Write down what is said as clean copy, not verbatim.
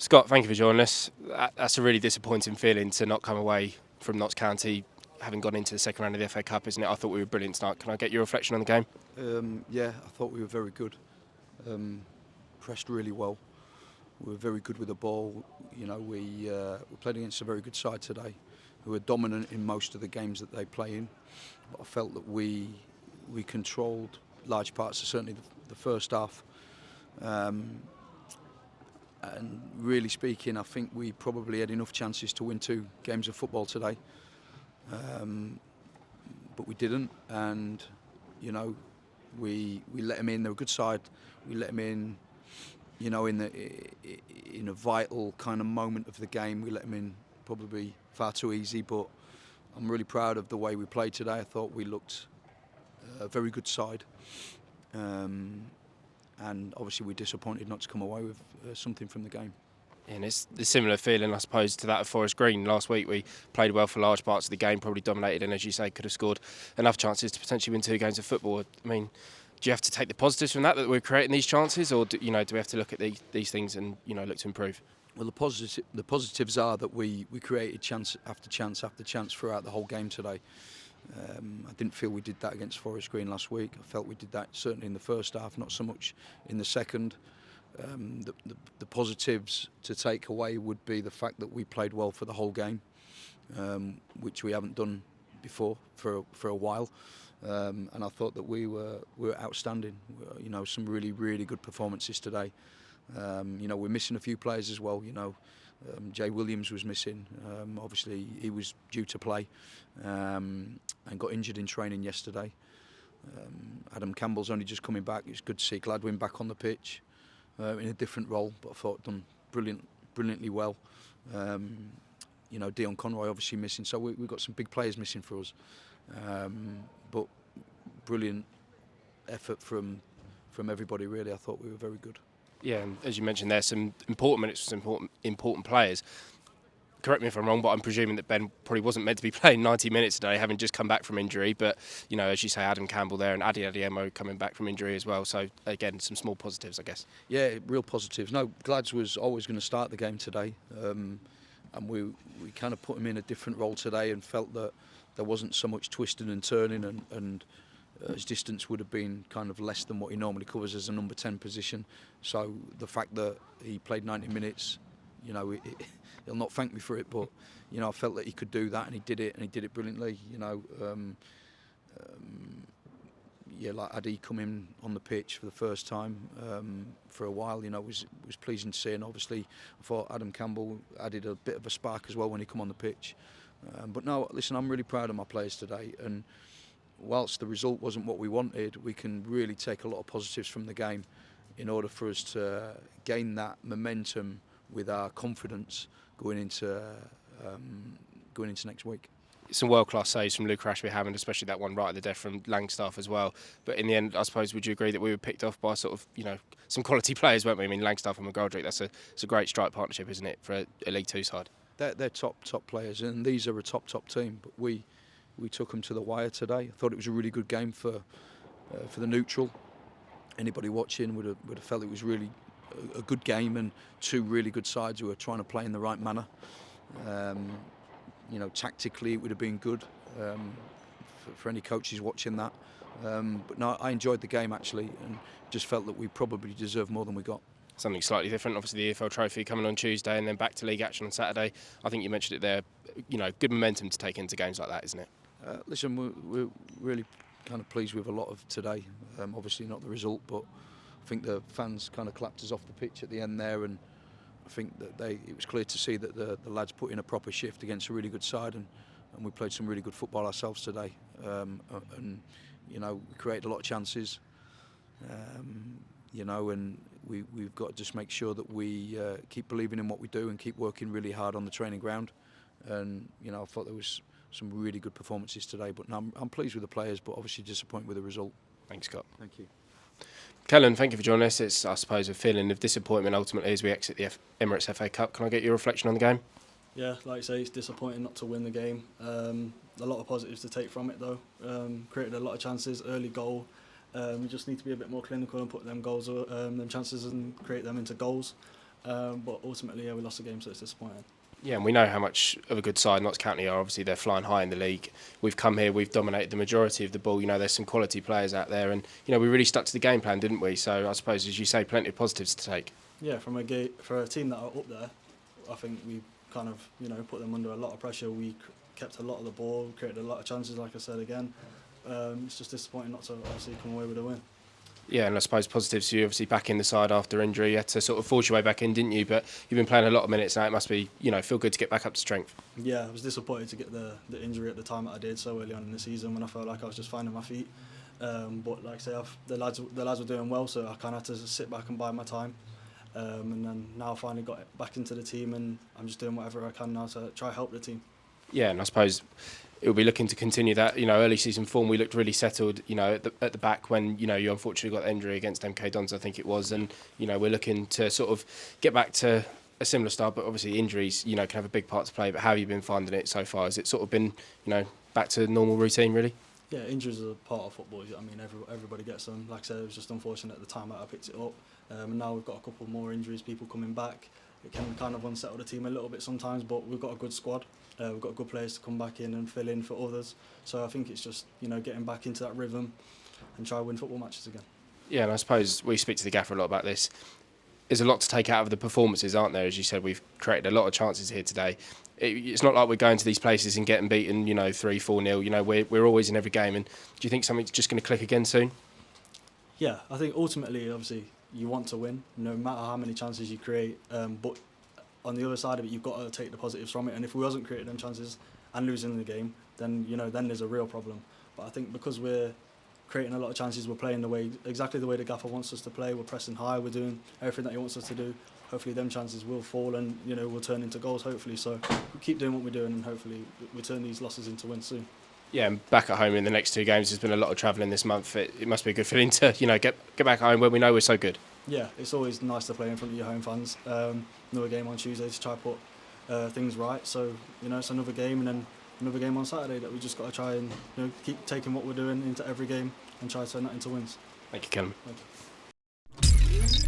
Scott, thank you for joining us. That's a really disappointing feeling to not come away from Notts County having gone into the second round of the FA Cup, isn't it? I thought we were brilliant tonight. Can I get your reflection on the game? Yeah, I thought we were very good. Pressed really well. We were very good with the ball. You know, we played against a very good side today, who are dominant in most of the games that they play in. But I felt that we controlled large parts of certainly the first half. And really speaking, I think we probably had enough chances to win 2 games of football today. But we didn't, and you know, we let them in. They're a good side. We let them in, you know, in a vital kind of moment of the game. We let them in probably far too easy. But I'm really proud of the way we played today. I thought we looked a very good side. And obviously we're disappointed not to come away with something from the game. And it's a similar feeling, I suppose, to that of Forest Green. Last week we played well for large parts of the game, probably dominated, and as you say, could have scored enough chances to potentially win 2 games of football. I mean, do you have to take the positives from that we're creating these chances, or do we have to look at these things and look to improve? Well, the positives are that we created chance after chance after chance throughout the whole game today. I didn't feel we did that against Forest Green last week. I felt we did that certainly in the first half, not so much in the second. The positives to take away would be the fact that we played well for the whole game, which we haven't done before for a while. And I thought that we were outstanding. You know, some really good performances today. You know, we're missing a few players as well. You know, Jay Williams was missing. Obviously, he was due to play and got injured in training yesterday. Adam Campbell's only just coming back. It's good to see Gladwin back on the pitch in a different role, but I thought done brilliantly well. You know, Dion Conroy obviously missing, so we've got some big players missing for us. But brilliant effort from everybody. Really, I thought we were very good. Yeah, and as you mentioned, there's some important minutes for some important players. Correct me if I'm wrong, but I'm presuming that Ben probably wasn't meant to be playing 90 minutes today, having just come back from injury. But, you know, as you say, Adam Campbell there and Adi Adiemo coming back from injury as well. So, again, some small positives, I guess. Yeah, real positives. No, Glads was always going to start the game today. And we kind of put him in a different role today and felt that there wasn't so much twisting and turning and his distance would have been kind of less than what he normally covers as a number 10 position. So the fact that he played 90 minutes, you know, he'll not thank me for it, but you know, I felt that he could do that, and he did it brilliantly. You know, yeah, like Adi coming on the pitch for the first time for a while, you know, was pleasing to see. And obviously, I thought Adam Campbell added a bit of a spark as well when he come on the pitch. But no, listen, I'm really proud of my players today, and whilst the result wasn't what we wanted, we can really take a lot of positives from the game in order for us to gain that momentum with our confidence going into next week. Some world-class saves from Luke Ashby Hammond, especially that one right at the death from Langstaff as well. But in the end, I suppose, would you agree that we were picked off by sort of, you know, some quality players, weren't we? I mean, Langstaff and McGoldrick, it's a great strike partnership, isn't it, for a League Two side? They're top players, and these are a top team. But we took them to the wire today. I thought it was a really good game for the neutral. Anybody watching would have felt it was really a good game, and 2 really good sides who are trying to play in the right manner. You know, tactically it would have been good for any coaches watching that. But no, I enjoyed the game actually, and just felt that we probably deserved more than we got. Something slightly different, obviously the EFL Trophy coming on Tuesday and then back to league action on Saturday. I think you mentioned it there, you know, good momentum to take into games like that, isn't it? Listen, we're really kind of pleased with a lot of today. Obviously not the result, but I think the fans kind of clapped us off the pitch at the end there, and I think that it was clear to see that the lads put in a proper shift against a really good side, and we played some really good football ourselves today. And you know, we created a lot of chances. You know, and we've got to just make sure that we keep believing in what we do and keep working really hard on the training ground. And you know, I thought there was some really good performances today, but no, I'm pleased with the players, but obviously disappointed with the result. Thanks, Scott. Thank you. Kellan, thank you for joining us. It's, I suppose, a feeling of disappointment ultimately as we exit the Emirates FA Cup. Can I get your reflection on the game? Yeah, like you say, it's disappointing not to win the game. A lot of positives to take from it though. Created a lot of chances, early goal. We just need to be a bit more clinical and put them chances and create them into goals. But ultimately, yeah, we lost the game, so it's disappointing. Yeah, and we know how much of a good side Notts County are. Obviously, they're flying high in the league. We've come here, we've dominated the majority of the ball. There's some quality players out there, and we really stuck to the game plan, didn't we? So I suppose, as you say, plenty of positives to take. Yeah, for a team that are up there, I think we kind of put them under a lot of pressure. We kept a lot of the ball, created a lot of chances. Like I said again, it's just disappointing not to obviously come away with a win. Yeah, and I suppose positives, you obviously back in the side after injury. You had to sort of force your way back in, didn't you? But you've been playing a lot of minutes now. It must be, feel good to get back up to strength. Yeah, I was disappointed to get the injury at the time that I did so early on in the season when I felt like I was just finding my feet. But like I say, the lads were doing well, so I kind of had to sit back and bide my time. And then now I finally got back into the team, and I'm just doing whatever I can now to try help the team. Yeah, and I suppose it'll be looking to continue that. Early season form, we looked really settled. At the back when you unfortunately got the injury against MK Dons, I think it was, and we're looking to sort of get back to a similar style. But obviously injuries, can have a big part to play. But how have you been finding it so far? Has it sort of been, back to normal routine really? Yeah, injuries are part of football. I mean, everybody gets them. Like I said, it was just unfortunate at the time that I picked it up. And now we've got a couple more injuries, people coming back. It can kind of unsettle the team a little bit sometimes, but we've got a good squad. We've got good players to come back in and fill in for others. So I think it's just, getting back into that rhythm and try to win football matches again. Yeah, and I suppose we speak to the gaffer a lot about this. There's a lot to take out of the performances, aren't there? As you said, we've created a lot of chances here today. It's not like we're going to these places and getting beaten, 3-4-0. We're always in every game. And do you think something's just going to click again soon? Yeah, I think ultimately, obviously, you want to win, no matter how many chances you create. But on the other side of it, you've got to take the positives from it. And if we wasn't creating them chances and losing the game, then then there's a real problem. But I think because we're creating a lot of chances, we're playing exactly the way the gaffer wants us to play. We're pressing high. We're doing everything that he wants us to do. Hopefully, them chances will fall and will turn into goals. Hopefully, so we keep doing what we're doing, and hopefully, we turn these losses into wins soon. Yeah, and back at home in the next 2 games, there's been a lot of travelling this month. It must be a good feeling to get back home where we know we're so good. Yeah, it's always nice to play in front of your home fans. Another game on Tuesday to try to put things right. So it's another game, and then another game on Saturday that we just got to try and keep taking what we're doing into every game and try to turn that into wins. Thank you, Kellan. Thank you.